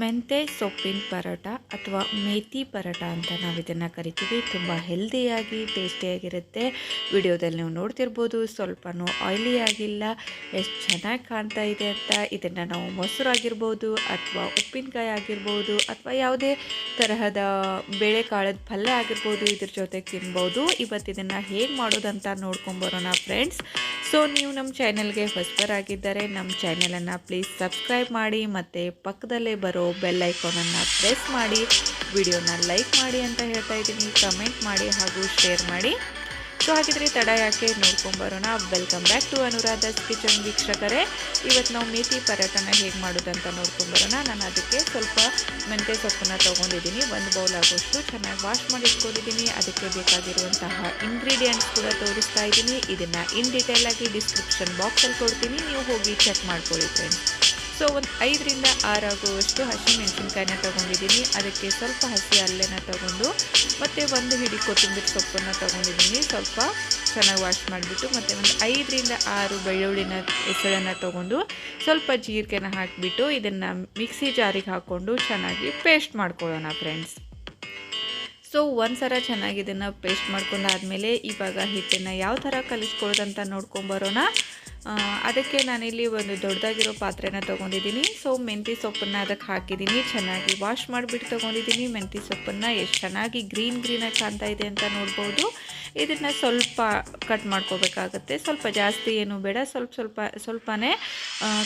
ಮೆಂತೆ ಸೊಪ್ಪಿನ ಪರೋಟ ಅಥವಾ ಮೇಥಿ ಪರೋಟ ಅಂತ ನಾವು ಇದನ್ನು ಕರಿತೀವಿ. ತುಂಬ ಹೆಲ್ದಿಯಾಗಿ ಟೇಸ್ಟಿಯಾಗಿರುತ್ತೆ. ವಿಡಿಯೋದಲ್ಲಿ ನೀವು ನೋಡ್ತಿರ್ಬೋದು, ಸ್ವಲ್ಪನೂ ಆಯಿಲಿ ಆಗಿಲ್ಲ, ಎಷ್ಟು ಚೆನ್ನಾಗಿ ಕಾಣ್ತಾ ಇದೆ ಅಂತ. ಇದನ್ನು ನಾವು ಮೊಸರು ಆಗಿರ್ಬೋದು ಅಥವಾ ಉಪ್ಪಿನಕಾಯಿ ಆಗಿರ್ಬೋದು ಅಥವಾ ಯಾವುದೇ ತರಹದ ಬೇಳೆಕಾಳದ ಪಲ್ಯ ಆಗಿರ್ಬೋದು ಇದ್ರ ಜೊತೆಗೆ ತಿನ್ಬೋದು. ಇವತ್ತು ಇದನ್ನು ಹೇಗೆ ಮಾಡೋದಂತ ನೋಡ್ಕೊಂಬರೋಣ ಫ್ರೆಂಡ್ಸ್. ಸೊ ನೀವು ನಮ್ಮ ಚಾನಲ್ಗೆ ಹೊಸಬರಾಗಿದ್ದರೆ ನಮ್ಮ ಚಾನಲನ್ನು ಪ್ಲೀಸ್ ಸಬ್ಸ್ಕ್ರೈಬ್ ಮಾಡಿ ಮತ್ತು ಪಕ್ಕದಲ್ಲೇ ಬರೋ ಬೆಲ್ ಐಕಾನನ್ನು ಪ್ರೆಸ್ ಮಾಡಿ, ವಿಡಿಯೋನ ಲೈಕ್ ಮಾಡಿ ಅಂತ ಹೇಳ್ತಾ ಇದ್ದೀನಿ. ಕಮೆಂಟ್ ಮಾಡಿ ಹಾಗೂ ಶೇರ್ ಮಾಡಿ. ಸೊ ಹಾಗಿದ್ರೆ ತಡ ಯಾಕೆ ನೋಡ್ಕೊಂಬರೋಣ. ವೆಲ್ಕಮ್ ಬ್ಯಾಕ್ ಟು ಅನುರಾಧಾಸ್ ಕಿಚನ್ ವೀಕ್ಷಕರೇ. ಇವತ್ತು ನಾವು ಮೇಥಿ ಪರೋಟನ ಹೇಗೆ ಮಾಡೋದಂತ ನೋಡ್ಕೊಂಬರೋಣ. ನಾನು ಅದಕ್ಕೆ ಸ್ವಲ್ಪ ಮೆಂತ್ಯ ಸೊಪ್ಪನ್ನು ತೊಗೊಂಡಿದ್ದೀನಿ. 1 ಬೌಲ್ ಆಗೋಷ್ಟು ಚೆನ್ನಾಗಿ ವಾಶ್ ಮಾಡಿ ಇಟ್ಕೊಂಡಿದ್ದೀನಿ. ಅದಕ್ಕೆ ಬೇಕಾಗಿರುವಂತಹ ಇಂಗ್ರೀಡಿಯೆಂಟ್ಸ್ ಕೂಡ ತೋರಿಸ್ತಾ ಇದ್ದೀನಿ. ಇದನ್ನು ಇನ್ ಡೀಟೇಲಾಗಿ ಡಿಸ್ಕ್ರಿಪ್ಷನ್ ಬಾಕ್ಸಲ್ಲಿ ಕೊಡ್ತೀನಿ, ನೀವು ಹೋಗಿ ಚೆಕ್ ಮಾಡ್ಕೊಳ್ಳಿ ಫ್ರೆಂಡ್ಸ್. ಸೊ ಒಂದು 5 ರಿಂದ 6 ಆಗುವಷ್ಟು ಹಸಿಮೆಣಸಿನ್ಕಾಯಿನ ತೊಗೊಂಡಿದ್ದೀನಿ. ಅದಕ್ಕೆ ಸ್ವಲ್ಪ ಹಸಿ ಅಲ್ಲೆನ ತೊಗೊಂಡು ಮತ್ತು 1 ಹಿಡಿ ಕೊತ್ತಂಬರಿ ಸೊಪ್ಪನ್ನು ತೊಗೊಂಡಿದ್ದೀನಿ. ಸ್ವಲ್ಪ ಚೆನ್ನಾಗಿ ವಾಶ್ ಮಾಡಿಬಿಟ್ಟು ಮತ್ತು ಒಂದು 5 ರಿಂದ 6 ಬೆಳ್ಳುಳ್ಳಿನ ಹೆಸಳನ್ನು ತೊಗೊಂಡು ಸ್ವಲ್ಪ ಜೀರಿಗೆನ ಹಾಕಿಬಿಟ್ಟು ಇದನ್ನು ಮಿಕ್ಸಿ ಜಾರಿಗೆ ಹಾಕ್ಕೊಂಡು ಚೆನ್ನಾಗಿ ಪೇಸ್ಟ್ ಮಾಡ್ಕೊಳ್ಳೋಣ ಫ್ರೆಂಡ್ಸ್. ಸೊ ಒಂದ್ಸಲ ಚೆನ್ನಾಗಿ ಇದನ್ನು ಪೇಸ್ಟ್ ಮಾಡ್ಕೊಂಡಾದಮೇಲೆ ಇವಾಗ ಹಿಟ್ಟನ್ನು ಯಾವ ಥರ ಕಲಿಸ್ಕೊಳ್ಳೋದಂತ ನೋಡ್ಕೊಂಬರೋಣ. ಅದಕ್ಕೆ ನಾನಿಲ್ಲಿ ಒಂದು ದೊಡ್ಡದಾಗಿರೋ ಪಾತ್ರೆನ ತೊಗೊಂಡಿದ್ದೀನಿ. ಸೊ ಮೆಂತ್ಯ ಸೊಪ್ಪನ್ನು ಅದಕ್ಕೆ ಹಾಕಿದ್ದೀನಿ. ಚೆನ್ನಾಗಿ ವಾಶ್ ಮಾಡಿಬಿಟ್ಟು ತೊಗೊಂಡಿದ್ದೀನಿ. ಮೆಂತ್ಯ ಸೊಪ್ಪನ್ನು ಎಷ್ಟು ಚೆನ್ನಾಗಿ ಗ್ರೀನಾಗಿ ಕಾಣ್ತಾ ಇದೆ ಅಂತ ನೋಡ್ಬೋದು. ಇದನ್ನು ಸ್ವಲ್ಪ ಕಟ್ ಮಾಡ್ಕೋಬೇಕಾಗತ್ತೆ. ಸ್ವಲ್ಪ ಜಾಸ್ತಿ ಏನು ಬೇಡ, ಸ್ವಲ್ಪನೇ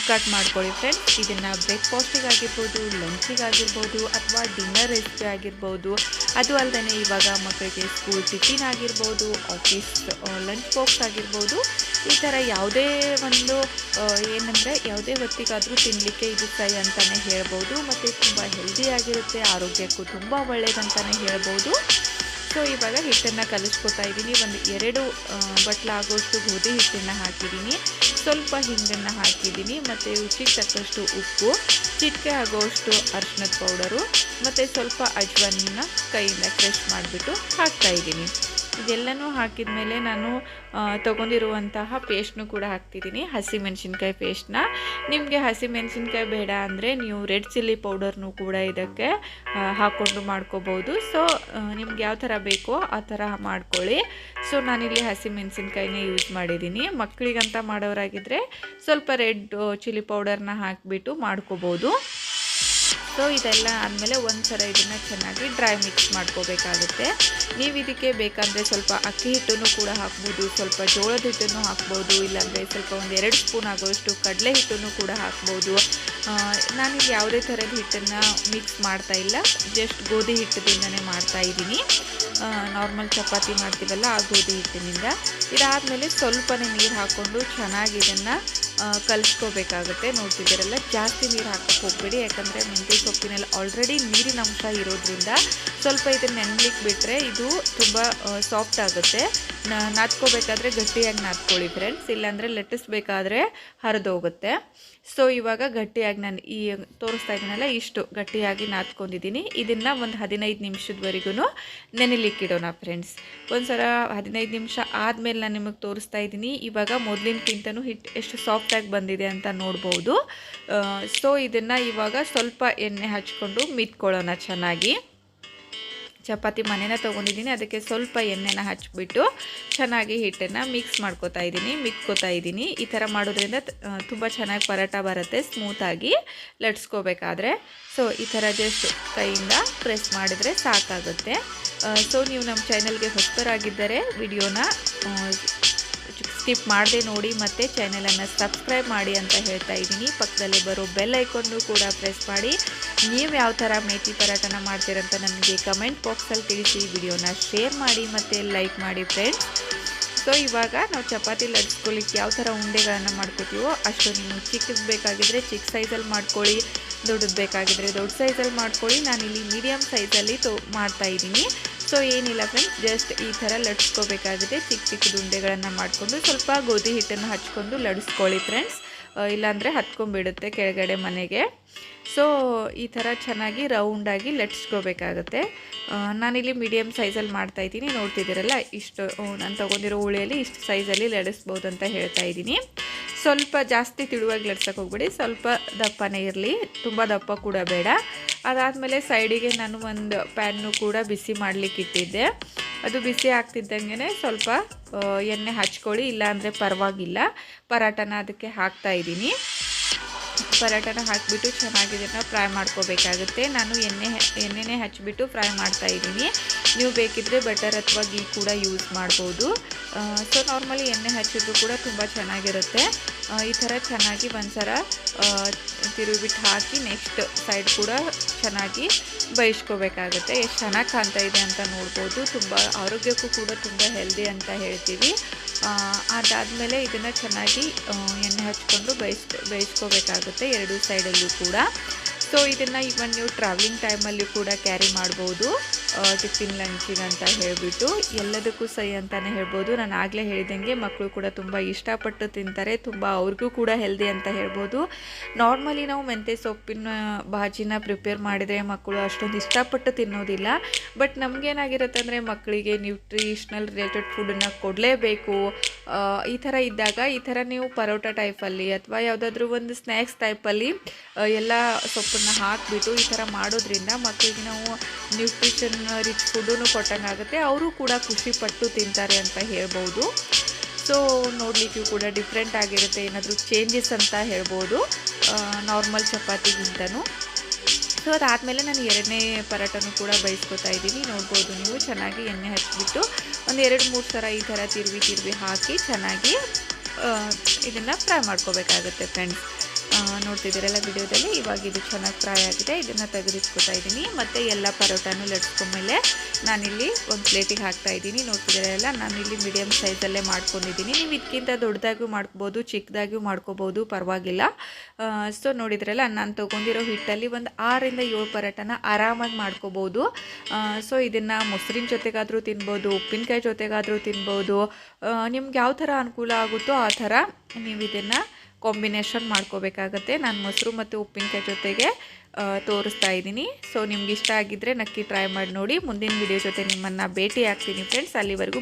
ಕಟ್ ಮಾಡ್ಕೊಳ್ಳಿ ಫ್ರೆಂಡ್ಸ್. ಇದನ್ನು ಬ್ರೇಕ್ಫಾಸ್ಟಿಗಾಗಿರ್ಬೋದು, ಲಂಚಿಗಾಗಿರ್ಬೋದು ಅಥವಾ ಡಿನ್ನರ್ ರೆಸಿಪಿ ಆಗಿರ್ಬೋದು. ಅದು ಅಲ್ಲದೆ ಇವಾಗ ಮಕ್ಕಳಿಗೆ ಸ್ಕೂಲ್ ಟಿಫಿನ್ ಆಗಿರ್ಬೋದು, ಆಫೀಸ್ ಲಂಚ್ ಬಾಕ್ಸ್ ಆಗಿರ್ಬೋದು, ಈ ಥರ ಯಾವುದೇ ಒಂದು ಏನಂದರೆ ಯಾವುದೇ ಹೊತ್ತಿಗಾದರೂ ತಿನ್ನಲಿಕ್ಕೆ ಇದು ಸೈ ಅಂತಲೇ ಹೇಳ್ಬೋದು. ಮತ್ತು ತುಂಬ ಹೆಲ್ದಿಯಾಗಿರುತ್ತೆ, ಆರೋಗ್ಯಕ್ಕೂ ತುಂಬ ಒಳ್ಳೆಯದಂತಲೇ ಹೇಳ್ಬೋದು. ಸೊ ಇವಾಗ ಹಿಟ್ಟನ್ನು ಕಲಿಸ್ಕೊತಾ ಇದ್ದೀನಿ. ಒಂದು 2 ಬಟ್ಲಾಗೋಷ್ಟು ಗೋಧಿ ಹಿಟ್ಟನ್ನು ಹಾಕಿದ್ದೀನಿ. ಸ್ವಲ್ಪ ಹಿಂಗನ್ನು ಹಾಕಿದ್ದೀನಿ ಮತ್ತು ರುಚಿಗೆ ತಕ್ಕಷ್ಟು ಉಪ್ಪು, ಚಿಟಿಕೆ ಆಗೋಷ್ಟು ಅರಿಶಿಣದ ಪೌಡರು ಮತ್ತು ಸ್ವಲ್ಪ ಅಜ್ವಾನನ್ನ ಕೈಯಿಂದ ಕ್ರಷ್ ಮಾಡಿಬಿಟ್ಟು ಹಾಕ್ತಾಯಿದ್ದೀನಿ. ಇದೆಲ್ಲನೂ ಹಾಕಿದ ಮೇಲೆ ನಾನು ತೊಗೊಂಡಿರುವಂತಹ ಪೇಸ್ಟ್ನು ಕೂಡ ಹಾಕ್ತಿದ್ದೀನಿ, ಹಸಿಮೆಣಸಿನ್ಕಾಯಿ ಪೇಸ್ಟ್ನ. ನಿಮಗೆ ಹಸಿಮೆಣಸಿನ್ಕಾಯಿ ಬೇಡ ಅಂದರೆ ನೀವು ರೆಡ್ ಚಿಲ್ಲಿ ಪೌಡರ್ನು ಕೂಡ ಇದಕ್ಕೆ ಹಾಕ್ಕೊಂಡು ಮಾಡ್ಕೋಬೋದು. ಸೊ ನಿಮ್ಗೆ ಯಾವ ಥರ ಬೇಕೋ ಆ ಥರ ಮಾಡ್ಕೊಳ್ಳಿ. ಸೊ ನಾನಿಲ್ಲಿ ಹಸಿಮೆಣಸಿನ್ಕಾಯಿನೇ ಯೂಸ್ ಮಾಡಿದ್ದೀನಿ. ಮಕ್ಕಳಿಗಂತ ಮಾಡೋರಾಗಿದ್ದರೆ ಸ್ವಲ್ಪ ರೆಡ್ ಚಿಲ್ಲಿ ಪೌಡರ್ನ ಹಾಕಿಬಿಟ್ಟು ಮಾಡ್ಕೋಬೋದು. ಸೊ ಇದೆಲ್ಲ ಆದಮೇಲೆ ಒಂದ್ಸಲ ಇದನ್ನು ಚೆನ್ನಾಗಿ ಡ್ರೈ ಮಿಕ್ಸ್ ಮಾಡ್ಕೋಬೇಕಾಗುತ್ತೆ. ನೀವು ಇದಕ್ಕೆ ಬೇಕಂದರೆ ಸ್ವಲ್ಪ ಅಕ್ಕಿ ಹಿಟ್ಟನ್ನು ಕೂಡ ಹಾಕ್ಬೋದು, ಸ್ವಲ್ಪ ಜೋಳದ ಹಿಟ್ಟನ್ನು ಹಾಕ್ಬೋದು, ಇಲ್ಲಾಂದರೆ ಸ್ವಲ್ಪ ಒಂದು 2 ಸ್ಪೂನ್ ಆಗೋಷ್ಟು ಕಡಲೆ ಹಿಟ್ಟನ್ನು ಕೂಡ ಹಾಕ್ಬೋದು. ನಾನಿಲ್ಲಿ ಯಾವುದೇ ಥರದ ಹಿಟ್ಟನ್ನು ಮಿಕ್ಸ್ ಮಾಡ್ತಾ ಇಲ್ಲ, ಜಸ್ಟ್ ಗೋಧಿ ಹಿಟ್ಟಿನಿಂದನೇ ಮಾಡ್ತಾಯಿದ್ದೀನಿ. ನಾರ್ಮಲ್ ಚಪಾತಿ ಮಾಡ್ತೀವಲ್ಲ ಆ ಗೋಧಿ ಹಿಟ್ಟಿನಿಂದ. ಇದಾದಮೇಲೆ ಸ್ವಲ್ಪನೇ ನೀರು ಹಾಕ್ಕೊಂಡು ಚೆನ್ನಾಗಿ ಇದನ್ನು ಕಲಿಸ್ಕೋಬೇಕಾಗುತ್ತೆ. ನೋಡ್ತಿದ್ದೀರಲ್ಲ, ಜಾಸ್ತಿ ನೀರು ಹಾಕೋಕ್ಕೆ ಹೋಗಬೇಡಿ, ಯಾಕಂದರೆ ಮೆಂತ್ಯ ಸೊಪ್ಪಿನಲ್ಲಿ ಆಲ್ರೆಡಿ ನೀರಿನ ಅಂಶ ಇರೋದ್ರಿಂದ ಸ್ವಲ್ಪ ಇದನ್ನು ನೆನಲಿಕ್ಕೆ ಬಿಟ್ಟರೆ ಇದು ತುಂಬ ಸಾಫ್ಟ್ ಆಗುತ್ತೆ. ನಾದ್ಕೋಬೇಕಾದ್ರೆ ಗಟ್ಟಿಯಾಗಿ ನಾದ್ಕೊಳ್ಳಿ ಫ್ರೆಂಡ್ಸ್, ಇಲ್ಲಾಂದರೆ ಲಟ್ಟಿಸ್ಬೇಕಾದ್ರೆ ಹರಿದೋಗುತ್ತೆ. ಸೊ ಇವಾಗ ಗಟ್ಟಿಯಾಗಿ ನಾನು ತೋರಿಸ್ತಾ ಇದ್ದೀನಲ್ಲ, ಇಷ್ಟು ಗಟ್ಟಿಯಾಗಿ ನಾದ್ಕೊಂಡಿದ್ದೀನಿ. ಇದನ್ನು ಒಂದು 15 ನಿಮಿಷದವರೆಗೂ ನೆನೆಲಿಕ್ಕಿಡೋಣ ಫ್ರೆಂಡ್ಸ್. ಒಂದು ಸಲ 15 ನಿಮಿಷ ಆದಮೇಲೆ ನಾನು ನಿಮಗೆ ತೋರಿಸ್ತಾ ಇದ್ದೀನಿ. ಇವಾಗ ಮೊದಲಿನಕ್ಕಿಂತನೂ ಹಿಟ್ಟು ಎಷ್ಟು ಸಾಫ್ಟಾಗಿ ಬಂದಿದೆ ಅಂತ ನೋಡ್ಬೋದು. ಸೊ ಇದನ್ನು ಇವಾಗ ಸ್ವಲ್ಪ ಎಣ್ಣೆ ಹಚ್ಕೊಂಡು ಮಿತ್ಕೊಳ್ಳೋಣ ಚೆನ್ನಾಗಿ. ಚಪಾತಿ ಮನೆನ ತೊಗೊಂಡಿದ್ದೀನಿ, ಅದಕ್ಕೆ ಸ್ವಲ್ಪ ಎಣ್ಣೆನ ಹಚ್ಬಿಟ್ಟು ಚೆನ್ನಾಗಿ ಹಿಟ್ಟನ್ನು ಮಿಕ್ಕೋತಾ ಇದ್ದೀನಿ. ಈ ಥರ ಮಾಡೋದ್ರಿಂದ ತುಂಬ ಚೆನ್ನಾಗಿ ಪರೋಟ ಬರುತ್ತೆ, ಸ್ಮೂತಾಗಿ ಲಟ್ಸ್ಕೋಬೇಕಾದ್ರೆ. ಸೊ ಈ ಥರ ಜಸ್ಟ್ ಕೈಯಿಂದ ಪ್ರೆಸ್ ಮಾಡಿದರೆ ಸಾಕಾಗುತ್ತೆ. ಸೊ ನೀವು ನಮ್ಮ ಚಾನಲ್ಗೆ ಹೊಸಬರಾಗಿದ್ದರೆ ವಿಡಿಯೋನ ಸ್ಕಿಪ್ ಮಾಡದೆ ನೋಡಿ ಮತ್ತು ಚಾನಲನ್ನು ಸಬ್ಸ್ಕ್ರೈಬ್ ಮಾಡಿ ಅಂತ ಹೇಳ್ತಾ ಇದ್ದೀನಿ. ಪಕ್ಕದಲ್ಲಿ ಬರೋ ಬೆಲ್ ಐಕಾನ್ನು ಕೂಡ ಪ್ರೆಸ್ ಮಾಡಿ. ನೀವು ಯಾವ ಥರ ಮೇಥಿ ಪರೋಟನ ಮಾಡ್ತೀರಂತ ನನಗೆ ಕಮೆಂಟ್ ಬಾಕ್ಸಲ್ಲಿ ತಿಳಿಸಿ. ವಿಡಿಯೋನ ಶೇರ್ ಮಾಡಿ ಮತ್ತು ಲೈಕ್ ಮಾಡಿ ಫ್ರೆಂಡ್ಸ್. ಸೊ ಇವಾಗ ನಾವು ಚಪಾತಿ ಲಟ್ಸ್ಕೊಳ್ಳಿಕ್ಕೆ ಯಾವ ಥರ ಉಂಡೆಗಳನ್ನು ಮಾಡ್ಕೋತೀವೋ ಅಷ್ಟು ನೀವು ಚಿಕ್ಕದು ಬೇಕಾಗಿದ್ದರೆ ಚಿಕ್ಕ ಸೈಜಲ್ಲಿ ಮಾಡ್ಕೊಳ್ಳಿ, ದೊಡ್ಡದು ಬೇಕಾಗಿದ್ದರೆ ದೊಡ್ಡ ಸೈಜಲ್ಲಿ ಮಾಡ್ಕೊಳ್ಳಿ. ನಾನಿಲ್ಲಿ ಮೀಡಿಯಮ್ ಸೈಜಲ್ಲಿ ಮಾಡ್ತಾಯಿದ್ದೀನಿ. ಸೊ ಏನಿಲ್ಲ ಫ್ರೆಂಡ್ಸ್, ಜಸ್ಟ್ ಈ ಥರ ಲಟ್ಸ್ಕೋಬೇಕಾಗಿದೆ. ಚಿಕ್ಕ ಉಂಡೆಗಳನ್ನು ಮಾಡಿಕೊಂಡು ಸ್ವಲ್ಪ ಗೋಧಿ ಹಿಟ್ಟನ್ನು ಹಚ್ಕೊಂಡು ಲಡಿಸ್ಕೊಳ್ಳಿ ಫ್ರೆಂಡ್ಸ್, ಇಲ್ಲಾಂದರೆ ಹತ್ಕೊಂಡ್ಬಿಡುತ್ತೆ ಕೆಳಗಡೆ ಮನೆಗೆ. ಸೊ ಈ ಥರ ಚೆನ್ನಾಗಿ ರೌಂಡಾಗಿ ಲಟ್ಸ್ಕೋಬೇಕಾಗುತ್ತೆ. ನಾನಿಲ್ಲಿ ಮೀಡಿಯಮ್ ಸೈಜಲ್ಲಿ ಮಾಡ್ತಾಯಿದ್ದೀನಿ. ನೋಡ್ತಿದ್ದೀರಲ್ಲ, ಇಷ್ಟು ನಾನು ತೊಗೊಂಡಿರೋ ಉಳಿಯಲ್ಲಿ ಇಷ್ಟು ಸೈಜಲ್ಲಿ ಲಡಿಸ್ಬೋದು ಅಂತ ಹೇಳ್ತಾ ಇದ್ದೀನಿ. ಸ್ವಲ್ಪ ಜಾಸ್ತಿ ತಿಳುವಾಗಿ ಲಟ್ಸಕ್ಕೆ ಹೋಗ್ಬೇಡಿ, ಸ್ವಲ್ಪ ದಪ್ಪನೇ ಇರಲಿ, ತುಂಬ ದಪ್ಪ ಕೂಡ ಬೇಡ. ಅದಾದಮೇಲೆ ಸೈಡಿಗೆ ನಾನು ಒಂದು ಪ್ಯಾನ್ನು ಕೂಡ ಬಿಸಿ ಮಾಡಲಿಕ್ಕೆ ಇಟ್ಟಿದ್ದೆ. ಅದು ಬಿಸಿ ಆಗ್ತಿದ್ದಂಗೆ ಸ್ವಲ್ಪ ಎಣ್ಣೆ ಹಚ್ಕೊಳ್ಳಿ, ಇಲ್ಲಾಂದರೆ ಪರವಾಗಿಲ್ಲ. ಪರಾಟನ ಅದಕ್ಕೆ ಹಾಕ್ತಾಯಿದ್ದೀನಿ. ಪರಾಟನ ಹಾಕಿಬಿಟ್ಟು ಚೆನ್ನಾಗಿ ಇದನ್ನು ಫ್ರೈ ಮಾಡ್ಕೋಬೇಕಾಗುತ್ತೆ. ನಾನು ಎಣ್ಣೆನೇ ಹಚ್ಚಿಬಿಟ್ಟು ಫ್ರೈ ಮಾಡ್ತಾಯಿದ್ದೀನಿ. ನೀವು ಬೇಕಿದ್ದರೆ ಬಟರ್ ಅಥವಾ ಗೀ ಕೂಡ ಯೂಸ್ ಮಾಡ್ಬೋದು. ಸೊ ನಾರ್ಮಲಿ ಎಣ್ಣೆ ಹಚ್ಚಿದ್ರು ಕೂಡ ತುಂಬ ಚೆನ್ನಾಗಿರುತ್ತೆ. ಈ ಥರ ಚೆನ್ನಾಗಿ ಒಂದ್ಸಲ ತಿರುಗಿಬಿಟ್ಟು ಹಾಕಿ ನೆಕ್ಸ್ಟ್ ಸೈಡ್ ಕೂಡ ಚೆನ್ನಾಗಿ ಬೇಯಿಸ್ಕೋಬೇಕಾಗುತ್ತೆ. ಎಷ್ಟು ಚೆನ್ನಾಗಿ ಕಾಣ್ತಾ ಇದೆ ಅಂತ ನೋಡ್ಬೋದು. ತುಂಬ ಆರೋಗ್ಯಕ್ಕೂ ಕೂಡ ತುಂಬ ಹೆಲ್ದಿ ಅಂತ ಹೇಳ್ತೀವಿ. ಅದಾದಮೇಲೆ ಇದನ್ನು ಚೆನ್ನಾಗಿ ಎಣ್ಣೆ ಹಚ್ಕೊಂಡು ಬೇಯಿಸ್ಕೋಬೇಕಾಗುತ್ತೆ ಎರಡೂ ಸೈಡಲ್ಲೂ ಕೂಡ. ಸೊ ಇದನ್ನು ಇವನ್ ನೀವು ಟ್ರಾವೆಲಿಂಗ್ ಟೈಮಲ್ಲಿ ಕೂಡ ಕ್ಯಾರಿ ಮಾಡ್ಬೋದು, ಟಿಫಿನ್ ಲಂಚಿಗೆ ಅಂತ ಹೇಳಿಬಿಟ್ಟು. ಎಲ್ಲದಕ್ಕೂ ಸೈ ಅಂತಲೇ ಹೇಳ್ಬೋದು. ನಾನು ಆಗಲೇ ಹೇಳಿದಂಗೆ ಮಕ್ಕಳು ಕೂಡ ತುಂಬ ಇಷ್ಟಪಟ್ಟು ತಿಂತಾರೆ, ತುಂಬ ಅವ್ರಿಗೂ ಕೂಡ ಹೆಲ್ದಿ ಅಂತ ಹೇಳ್ಬೋದು. ನಾರ್ಮಲಿ ನಾವು ಮೆಂತ್ಯ ಸೊಪ್ಪಿನ ಭಾಜಿನ ಪ್ರಿಪೇರ್ ಮಾಡಿದರೆ ಮಕ್ಕಳು ಅಷ್ಟೊಂದು ಇಷ್ಟಪಟ್ಟು ತಿನ್ನೋದಿಲ್ಲ. ಬಟ್ ನಮಗೇನಾಗಿರುತ್ತೆ ಅಂದರೆ ಮಕ್ಕಳಿಗೆ ನ್ಯೂಟ್ರಿಷನಲ್ ರಿಲೇಟೆಡ್ ಫುಡನ್ನು ಕೊಡಲೇಬೇಕು. ಈ ಥರ ಇದ್ದಾಗ ಈ ಥರ ನೀವು ಪರೋಟ ಟೈಪಲ್ಲಿ ಅಥವಾ ಯಾವುದಾದ್ರೂ ಒಂದು ಸ್ನ್ಯಾಕ್ಸ್ ಟೈಪಲ್ಲಿ ಎಲ್ಲ ಸೊಪ್ಪನ್ನು ಹಾಕಿಬಿಟ್ಟು ಈ ಥರ ಮಾಡೋದ್ರಿಂದ ಮಕ್ಕಳಿಗೆ ನಾವು ನ್ಯೂಟ್ರಿಷನ್ ರಿಚ್ ಫುಡ್ಡೂ ಕೊಟ್ಟಂಗಾಗುತ್ತೆ. ಅವರು ಕೂಡ ಖುಷಿಪಟ್ಟು ತಿಂತಾರೆ ಅಂತ ಹೇಳ್ಬೋದು. ಸೊ ನೋಡಲಿಕ್ಕೂ ಕೂಡ ಡಿಫ್ರೆಂಟ್ ಆಗಿರುತ್ತೆ, ಏನಾದರೂ ಚೇಂಜಸ್ ಅಂತ ಹೇಳ್ಬೋದು ನಾರ್ಮಲ್ ಚಪಾತಿಗಿಂತನೂ. ಸೊ ಅದಾದಮೇಲೆ ನಾನು ಎರಡನೇ ಪರಾಟನೂ ಕೂಡ ಬೇಯಿಸ್ಕೊತಾ ಇದ್ದೀನಿ. ನೋಡ್ಬೋದು ನೀವು ಚೆನ್ನಾಗಿ ಎಣ್ಣೆ ಹಚ್ಚಿಬಿಟ್ಟು ಒಂದು 2-3 ಸಲ ಈ ಥರ ತಿರುವಿ ಹಾಕಿ ಚೆನ್ನಾಗಿ ಇದನ್ನು ಫ್ರೈ ಮಾಡ್ಕೋಬೇಕಾಗುತ್ತೆ ಫ್ರೆಂಡ್ಸ್. ನೋಡ್ತಿದ್ದೀರಲ್ಲ ವಿಡಿಯೋದಲ್ಲಿ. ಇವಾಗ ಇದು ಚೆನ್ನಾಗಿ ಫ್ರೈ ಆಗಿದೆ. ಇದನ್ನು ತೆಗೆದಿಟ್ಕೊತಾ ಇದ್ದೀನಿ. ಮತ್ತು ಎಲ್ಲ ಪರೋಟಾನು ಲಟ್ಸ್ಕೊಂಡ್ಮೇಲೆ ನಾನಿಲ್ಲಿ ಒಂದು ಪ್ಲೇಟಿಗೆ ಹಾಕ್ತಾಯಿದ್ದೀನಿ. ನೋಡ್ತಿದ್ದೀರಲ್ಲ, ನಾನಿಲ್ಲಿ ಮೀಡಿಯಮ್ ಸೈಜಲ್ಲೇ ಮಾಡ್ಕೊಂಡಿದ್ದೀನಿ. ನೀವು ಇದಕ್ಕಿಂತ ದೊಡ್ಡದಾಗೂ ಮಾಡ್ಕೋಬೋದು, ಚಿಕ್ಕದಾಗೂ ಮಾಡ್ಕೋಬೋದು, ಪರವಾಗಿಲ್ಲ. ಸೊ ನೋಡಿದ್ರಲ್ಲ, ನಾನು ತೊಗೊಂಡಿರೋ ಹಿಟ್ಟಲ್ಲಿ ಒಂದು 6-7 ಪರೋಟನ ಆರಾಮಾಗಿ ಮಾಡ್ಕೋಬೋದು. ಸೊ ಇದನ್ನು ಮೊಸರಿನ ಜೊತೆಗಾದರೂ ತಿನ್ಬೋದು, ಉಪ್ಪಿನಕಾಯಿ ಜೊತೆಗಾದರೂ ತಿನ್ಬೋದು. ನಿಮ್ಗೆ ಯಾವ ಥರ ಅನುಕೂಲ ಆಗುತ್ತೋ ಆ ಥರ ನೀವು ಇದನ್ನು ಕಾಂಬಿನೇಷನ್ ಮಾಡ್ಕೋಬೇಕಾಗತ್ತೆ. ನಾನು ಮೊಸರು ಮತ್ತು ಉಪ್ಪಿನಕಾಯಿ ಜೊತೆಗೆ ತೋರಿಸ್ತಾ ಇದ್ದೀನಿ. ಸೊ ನಿಮ್ಗೆ ಇಷ್ಟ ಆಗಿದ್ದರೆ ನಕ್ಕಿ ಟ್ರೈ ಮಾಡಿ ನೋಡಿ. ಮುಂದಿನ ವಿಡಿಯೋ ಜೊತೆ ನಿಮ್ಮನ್ನು ಭೇಟಿ ಆಗ್ತೀನಿ ಫ್ರೆಂಡ್ಸ್. ಅಲ್ಲಿವರೆಗೂ